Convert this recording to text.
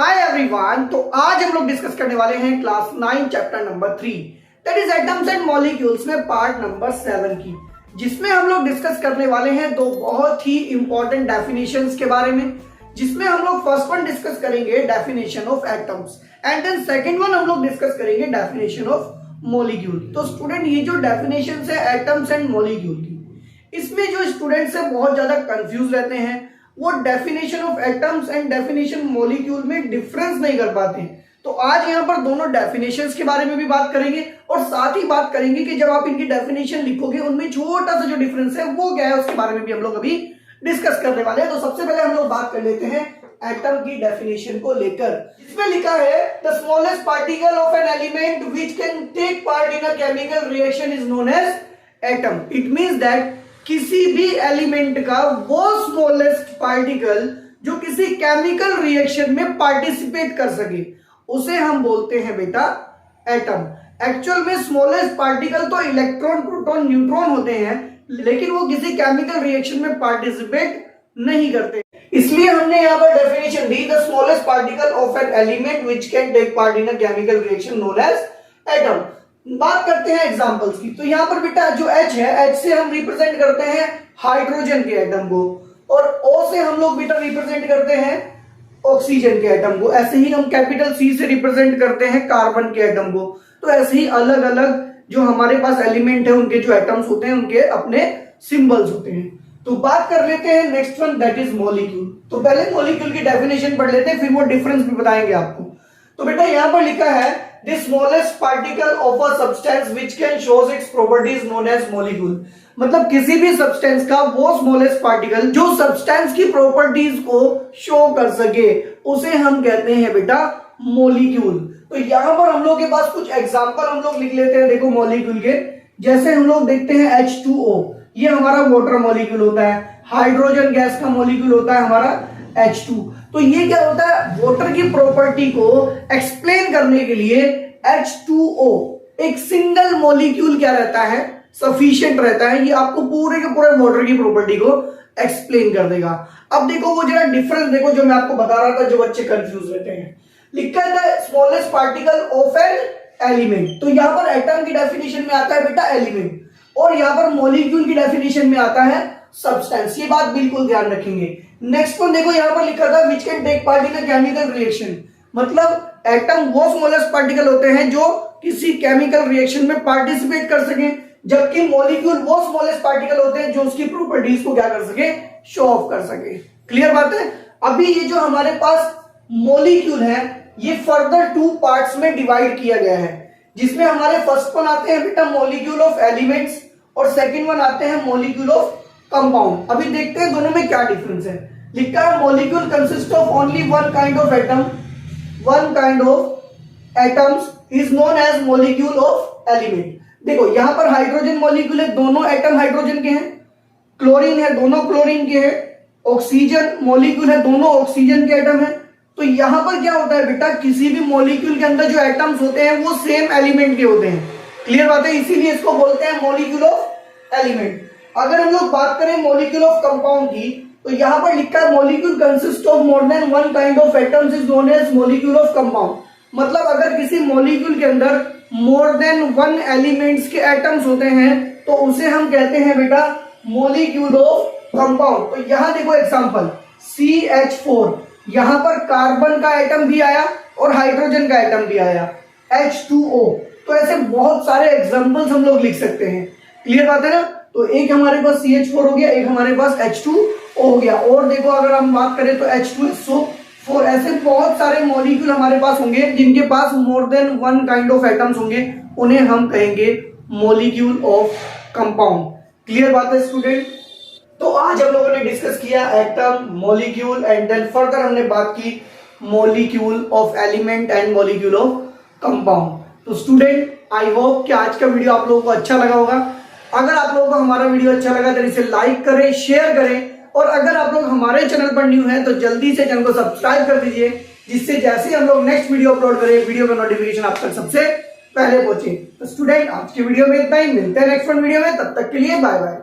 Hi everyone. तो आज हम लोग डिस्कस करने वाले हैं class 9 chapter number 3 that is atoms and molecules में पार्ट नंबर 7 की, जिसमें हम लोग डिस्कस करने वाले हैं दो बहुत ही इंपॉर्टेंट डेफिनेशंस के बारे में। जिसमें हम लोग फर्स्ट वन डिस्कस करेंगे definition of atoms and then second one हम लोग डिस्कस करेंगे डेफिनेशन ऑफ मॉलिक्यूल। तो स्टूडेंट, ये जो डेफिनेशन है एटम्स एंड मॉलिक्यूल की, इसमें जो स्टूडेंट्स है बहुत ज्यादा कंफ्यूज रहते हैं। वो definition of atoms and definition molecule में डिफरेंस नहीं कर पाते। तो आज यहाँ पर दोनों डेफिनेशंस के बारे में भी बात करेंगे और साथ ही बात करेंगे कि जब आप इनकी डेफिनेशन लिखोगे उनमें छोटा सा जो डिफरेंस है वो क्या है, उसके बारे में भी हम लोग अभी डिस्कस करने वाले हैं। तो सबसे पहले हम लोग बात कर लेते हैं एटम की डेफिनेशन को लेकर। इसमें लिखा है the smallest particle of an element which can take part in a chemical reaction is known as atom. It means that किसी भी एलिमेंट का वो स्मॉलेस्ट पार्टिकल जो किसी केमिकल रिएक्शन में पार्टिसिपेट कर सके उसे हम बोलते हैं बेटा एटम। एक्चुअल में स्मॉलेस्ट पार्टिकल तो इलेक्ट्रॉन, प्रोटॉन, न्यूट्रॉन होते हैं, लेकिन वो किसी केमिकल रिएक्शन में पार्टिसिपेट नहीं करते। इसलिए हमने यहाँ पर डेफिनेशन दी the smallest particle of an element which can take part in a chemical reaction known as atom. बात करते हैं एग्जांपल्स की। तो यहाँ पर बेटा जो H है, H से हम रिप्रेजेंट करते हैं हाइड्रोजन के एटम को, और O से हम लोग बेटा रिप्रेजेंट करते हैं ऑक्सीजन के एटम को। ऐसे ही हम कैपिटल C से रिप्रेजेंट करते हैं कार्बन के एटम को। तो ऐसे ही अलग अलग जो हमारे पास एलिमेंट है उनके जो एटम्स होते हैं उनके अपने सिंबल्स होते हैं। तो बात कर लेते हैं next one that is molecule. तो पहले मॉलिक्यूल की डेफिनेशन पढ़ लेते हैं, फिर वो डिफरेंस भी बताएंगे आपको। तो बेटा यहाँ पर लिखा है the smallest particle of a substance which can shows its properties known as molecule। मतलब किसी भी सब्सटेंस का वो स्मॉलेस्ट पार्टिकल जो सब्सटेंस की प्रॉपर्टीज को शो कर सके उसे हम कहते हैं बेटा मॉलिक्यूल। तो यहां पर हम लोग के पास कुछ एग्जांपल हम लोग लिख लेते हैं। देखो मॉलिक्यूल के, जैसे हम लोग देखते हैं H2O, ये हमारा वाटर मॉलिक्यूल होता है। हाइड्रोजन गैस का मॉलिक्यूल होता है हमारा H2। तो ये क्या होता है, वाटर की प्रॉपर्टी को एक्सप्लेन करने के लिए H2O एक सिंगल मॉलिक्यूल क्या रहता है, सफिशिएंट रहता है। ये आपको पूरे के पूरे वाटर की प्रॉपर्टी को एक्सप्लेन कर देगा। अब देखो वो जरा डिफरेंस देखो जो मैं आपको बता रहा था, जो बच्चे कंफ्यूज रहते हैं। लिखा है smallest particle of an element. तो यहाँ पर एटम की डेफिनेशन में आता है बेटा एलिमेंट, और यहाँ पर मॉलिक्यूल की डेफिनेशन में आता है सब्सटेंस। ये बात बिल्कुल ध्यान रखेंगे। नेक्स्ट वन देखो, यहाँ पर लिखा था which can take part in a chemical reaction. मतलब एटम वो स्मॉलेस्ट पार्टिकल होते हैं जो किसी केमिकल रिएक्शन में पार्टिसिपेट कर सके, जबकि मॉलिक्यूल वो स्मॉलेस्ट पार्टिकल होते हैं जो उसकी प्रॉपर्टीज को क्या कर सके, शो ऑफ कर सके। क्लियर बात है। अभी ये जो हमारे पास मॉलिक्यूल है ये फर्दर 2 पार्ट्स में डिवाइड किया गया है, जिसमें हमारे फर्स्ट वन आते हैं बेटा मॉलिक्यूल ऑफ एलिमेंट्स और सेकेंड वन आते हैं मॉलिक्यूल ऑफ कंपाउंड। अभी देखते हैं दोनों में क्या डिफरेंस है। लिखा है molecule consist of only one kind of atom, one kind of atoms is known as molecule of element. देखो यहाँ पर हाइड्रोजन मॉलिक्यूल है, दोनों एटम हाइड्रोजन के हैं। क्लोरीन है, दोनों क्लोरीन के हैं। ऑक्सीजन मॉलिक्यूल है, दोनों ऑक्सीजन के एटम है। तो यहां पर क्या होता है बेटा, किसी भी मॉलिक्यूल के अंदर जो एटम्स होते हैं वो सेम एलिमेंट के होते हैं। क्लियर बात है, इसीलिए इसको बोलते हैं मॉलिक्यूल ऑफ एलिमेंट। अगर हम लोग बात करें मॉलिक्यूल ऑफ कंपाउंड की, तो यहां पर लिखा है molecule consist of more than one kind of atoms is known as molecule of compound. मतलब अगर किसी मॉलिक्यूल के अंदर मोर देन वन एलिमेंट्स के एटम्स होते हैं तो उसे हम कहते हैं बेटा मॉलिक्यूल ऑफ कंपाउंड। तो यहां देखो एग्जांपल CH4, यहां पर कार्बन का एटम भी आया और हाइड्रोजन का एटम भी आया H2O। तो ऐसे बहुत सारे एग्जांपल्स हम लोग लिख सकते हैं। क्लियर बात है ना। तो एक हमारे पास CH4 हो गया, एक हमारे पास H2O हो गया, और देखो अगर हम बात करें तो H2SO4। ऐसे बहुत सारे मॉलिक्यूल हमारे पास होंगे जिनके पास more than one kind of atoms होंगे, उन्हें हम कहेंगे मॉलिक्यूल ऑफ कंपाउंड। क्लियर बात है स्टूडेंट। तो आज हम लोगों ने डिस्कस किया atom, molecule and then further हमने बात की molecule of element and molecule of compound. तो स्टूडेंट, आई होप कि आज का वीडियो आप लोगों को अच्छा लगा होगा। अगर आप लोगों को हमारा वीडियो अच्छा लगा तो इसे लाइक करें, शेयर करें, और अगर आप लोग हमारे चैनल पर न्यू हैं तो जल्दी से चैनल को सब्सक्राइब कर दीजिए, जिससे जैसे हम लोग नेक्स्ट वीडियो अपलोड करें वीडियो का नोटिफिकेशन आप तक सबसे पहले पहुंचे। तो स्टूडेंट, आज के वीडियो में इतना ही, मिलते हैं नेक्स्ट वीडियो में, तब तक के लिए बाय बाय।